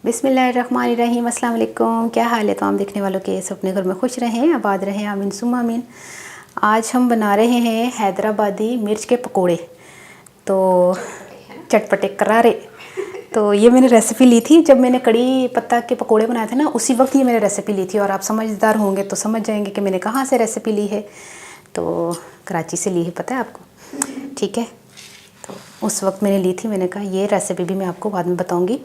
बिस्मिल्लाहिर्रहमानिर्रहीम, अस्सलाम वालेकुम। क्या हाल है तमाम देखने वालों के? सब अपने घर में खुश रहें, आबाद रहें, आमीन सुम्मा आमीन। आज हम बना रहे हैं हैदराबादी मिर्च के पकोड़े, तो चटपटे करारे। तो ये मैंने रेसिपी ली थी जब मैंने कड़ी पत्ता के पकोड़े बनाए थे ना, उसी वक्त ये मैंने रेसिपी ली थी। और आप समझदार होंगे तो समझ जाएंगे कि मैंने कहाँ से रेसिपी ली है। तो कराची से ली है, पता है आपको, ठीक है। तो उस वक्त मैंने ली थी, मैंने कहा ये रेसिपी भी मैं आपको बाद में बताऊँगी।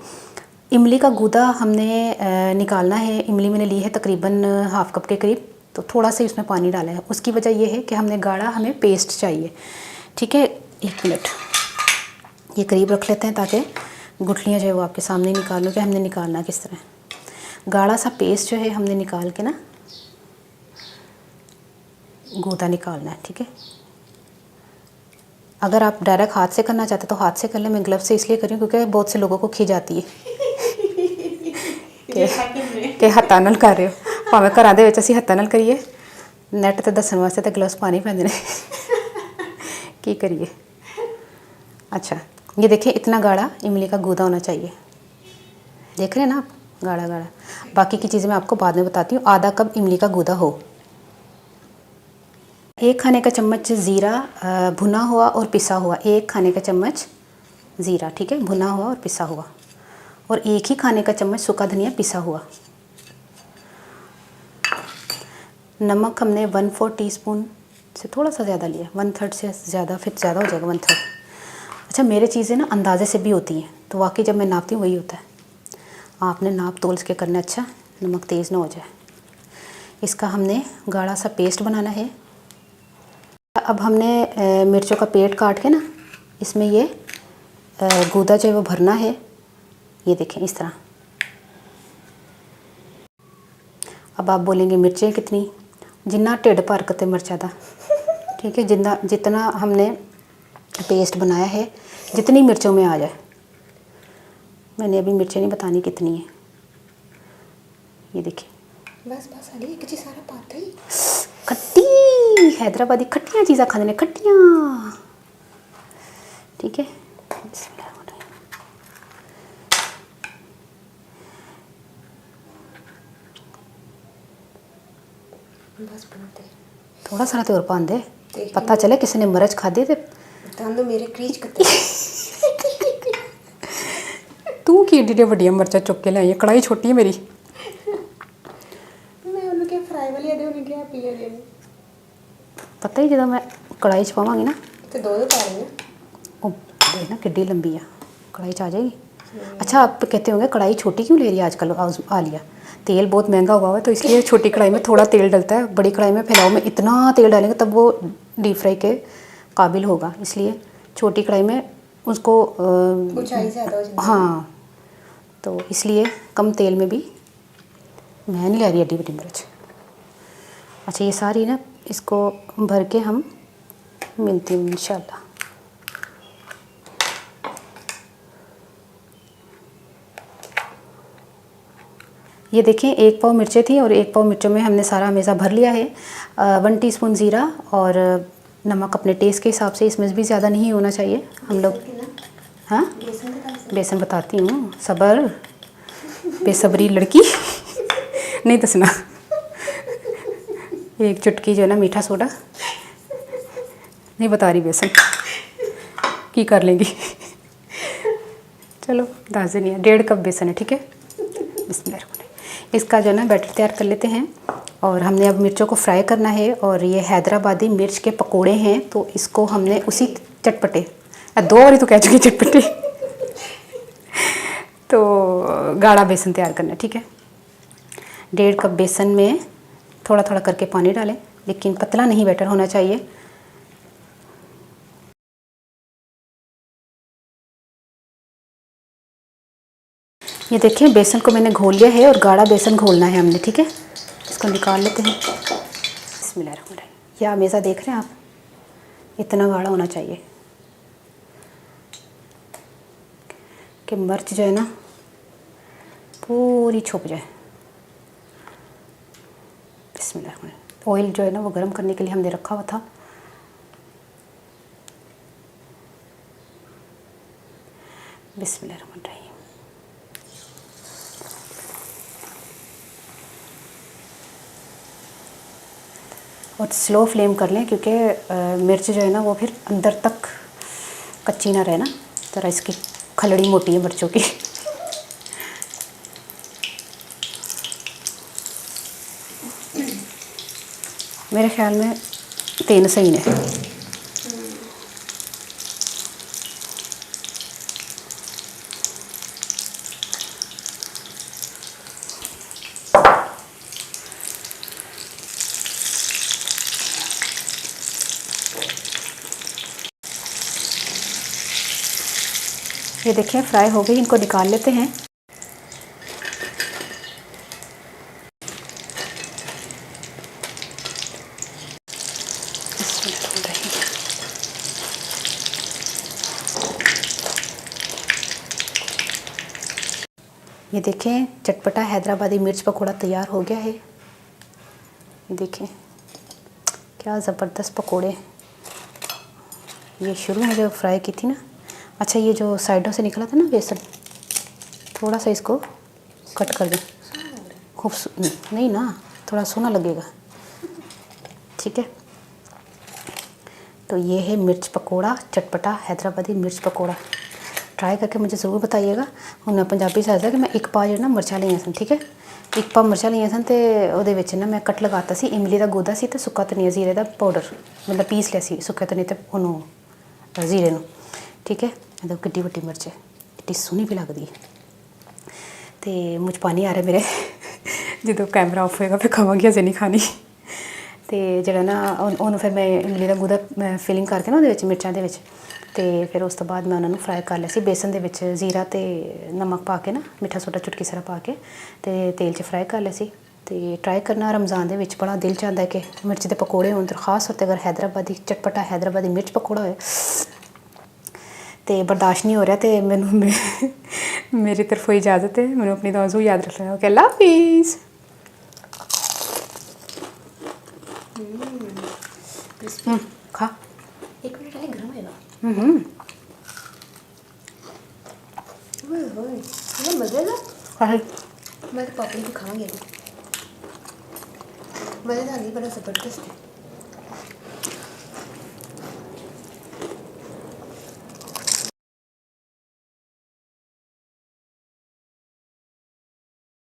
इमली का गूदा हमने निकालना है। इमली मैंने ली है तकरीबन हाफ़ कप के करीब, तो थोड़ा सा इसमें पानी डाला है। उसकी वजह यह है कि हमने गाढ़ा, हमें पेस्ट चाहिए, ठीक है। 1 मिनट ये करीब रख लेते हैं ताकि गुठलियाँ जो है वो आपके सामने निकाल लो कि हमने निकालना किस तरह। गाढ़ा सा पेस्ट जो है हमने निकाल के ना गूदा निकालना है, ठीक है। अगर आप डायरेक्ट हाथ से करना चाहते तो हाथ से कर लें। मैं ग्लव से इसलिए कर रही हूँ क्योंकि बहुत से लोगों को खींच जाती है कि हत्था नाल कर रहे हो। भावें घरां दे विच असीं हत्था नाल करिए, नैट ते दस्सण वास्ते ते ग्लव्स पाने पैंदे ने की करिए। अच्छा, ये देखिए इतना गाढ़ा इमली का गूदा होना चाहिए। देख रहे हैं ना आप, गाढ़ा गाढ़ा। बाकी की चीज़ें मैं आपको बाद में बताती हूँ। आधा कप इमली का गूदा हो। 1 खाने का चम्मच ज़ीरा भुना हुआ और पिसा हुआ। 1 खाने का चम्मच ज़ीरा, ठीक है, भुना हुआ और पिसा हुआ। और 1 ही खाने का चम्मच सूखा धनिया पिसा हुआ। नमक हमने 1/4 टीस्पून से थोड़ा सा ज़्यादा लिया, 1/3 से ज़्यादा, फिर ज़्यादा हो जाएगा 1/3। अच्छा, मेरे चीज़ें ना अंदाज़े से भी होती हैं, तो वाकई जब मैं नापती हूँ वही होता है। आपने नाप तोल के करना, अच्छा नमक तेज़ ना हो जाए। इसका हमने गाढ़ा सा पेस्ट बनाना है। अब हमने मिर्चों का पेट काट के ना इसमें ये गूदा जो है वो भरना है। ये देखें इस तरह। अब आप बोलेंगे मिर्चें कितनी? जिन्ना ढिड भर के मिर्चा दा, ठीक है। जितना हमने पेस्ट बनाया है, जितनी मिर्चों में आ जाए। मैंने अभी मिर्चें नहीं बतानी कितनी है। ये देखिए, बस बस अली एक चीज सारा पाता ही खट्टी हैदराबादी खट्टियाँ चीज़ां खाने ने, खट्टियाँ, ठीक है। बस बहुत है। थोड़ा सारा तो और पांदे, पता चले किसी ने मिर्च खाधी तो तो मेरे क्रीज कते तू की एडी वड्डियां मिर्चां चुक के लाई। कढ़ाई छोटी है मेरी। मैं उन्हें क्या फ्राई वाली दे उन्हें क्या पी ले पता ही जो मैं कढ़ाई च पावांगी ना तो दो पा रही ना। वो देख ना किड्डी लंबी है, कढ़ाई च आ जाएगी। अच्छा, आप कहते होंगे कढ़ाई छोटी क्यों ले रही है आजकल आलिया? तेल बहुत महंगा हुआ है तो इसलिए छोटी कढ़ाई में थोड़ा तेल डलता है। बड़ी कढ़ाई में फैलाव में इतना तेल डालेंगे तब वो डीप फ्राई के काबिल होगा। इसलिए छोटी कढ़ाई में उसको ऊंचाई ज़्यादा हो जाती है। हाँ, तो इसलिए कम तेल में भी। मैं नहीं ले रही एडी बड़ी मिर्च। अच्छा, ये सारी ना इसको भर के हम मिलती हूँ इंशाल्लाह। ये देखें 1 पाव मिर्चें थी और 1 पाव मिर्चों में हमने सारा हमेशा भर लिया है। 1 टीस्पून ज़ीरा और नमक अपने टेस्ट के हिसाब से। इसमें भी ज़्यादा नहीं होना चाहिए। हम लोग, हाँ बेसन बताती हूँ, सब्र, बेसब्री लड़की नहीं दसना। 1 चुटकी जो है ना मीठा सोडा, नहीं बता रही बेसन की कर लेंगी। चलो दस दिन है, 1.5 कप बेसन है, ठीक है। इसका जो है ना बैटर तैयार कर लेते हैं। और हमने अब मिर्चों को फ्राई करना है। और ये हैदराबादी मिर्च के पकोड़े हैं, तो इसको हमने उसी चटपटे, 2 बारी तो कह चुकी चटपटे तो गाढ़ा बेसन तैयार करना है, ठीक है। 1.5 कप बेसन में थोड़ा थोड़ा करके पानी डालें, लेकिन पतला नहीं बैटर होना चाहिए। ये देखिए बेसन को मैंने घोल लिया है और गाढ़ा बेसन घोलना है हमने, ठीक है। इसको निकाल लेते हैं। बिस्मिल्लाहिर्रहमानिर्रहीम। यह हमेशा देख रहे हैं आप, इतना गाढ़ा होना चाहिए कि मिर्च जो है ना पूरी छुप जाए। बिस्मिल्लाहिर्रहमानिर्रहीम। ऑयल जो है ना वो गर्म करने के लिए हमने रखा हुआ था। बिस्मिल्लाहिर्रहमानिर्रहीम। और स्लो फ्लेम कर लें, क्योंकि मिर्च जो है ना वो फिर अंदर तक कच्ची ना रहे ना। ज़रा इसकी खलड़ी मोटी है मिर्चों की। मेरे ख्याल में 3 सही ने। ये देखें फ्राई हो गई, इनको निकाल लेते हैं। ये देखें चटपटा हैदराबादी मिर्च पकोड़ा तैयार हो गया है। ये देखें क्या ज़बरदस्त पकोड़े। ये शुरू में जो फ्राई की थी ना, अच्छा ये जो साइडों से निकला था ना बेसन, थोड़ा सा इसको कट कर दें। नहीं ना, थोड़ा सोना लगेगा। ठीक है, तो ये है मिर्च पकोड़ा, चटपटा हैदराबादी मिर्च पकोड़ा। ट्राई करके मुझे ज़रूर बताइएगा। हुण पंजाबी च कि मैं 1 पा ना मिर्चां लईआं सन। ठीक है, 1 पा मिर्चां लईआं सन ते ओहदे विच ना मैं कट लगाता सी इमली दा गोदा सी ते सुक्का धनिया जीरे दा पाउडर, मतलब पीस लिया सी सुक्का धनिया ते ओनू जीरे नू। ठीक है, मतलब किड्डी वड्डी मिर्च है, किड्डी सोहनी भी लगदी है। ते मुझ पानी आ रहा मेरे जो कैमरा ऑफ होएगा फिर खावांगी, अजे नहीं खानी। तो जरा ना उन्होंने फिर मैं इमली का गुदा फिलिंग करके ना वो मिर्चों के तो फिर उस तो बाद मैं उन्होंने फ्राई कर लिया सी बेसन के विच, जीरा तो नमक पा के ना, मिठा सोडा चुटकी सारा पा के तो तेल च फ्राई कर लिया सी। तो ट्राई करना रमज़ान के विच बड़ा दिल चाहता है कि मिर्च के पकौड़े होन, तो खास तौर पर अगर हैदराबादी चटपटा हैदराबादी मिर्च पकौड़ा हो तो बर्दाश्त नहीं हो रहा। तो मैनू मेरी तरफों इजाज़त है, मैंने अपनी दुआ याद रखना। ओके, अल्लाह हाफिज़। खा 1 मिनट पहले गर्म होएगा। ओए ये मज़े का। मैं तो पापड़ी भी खाऊंगी अभी। मज़ेदार नहीं, बड़ा ज़बरदस्त है।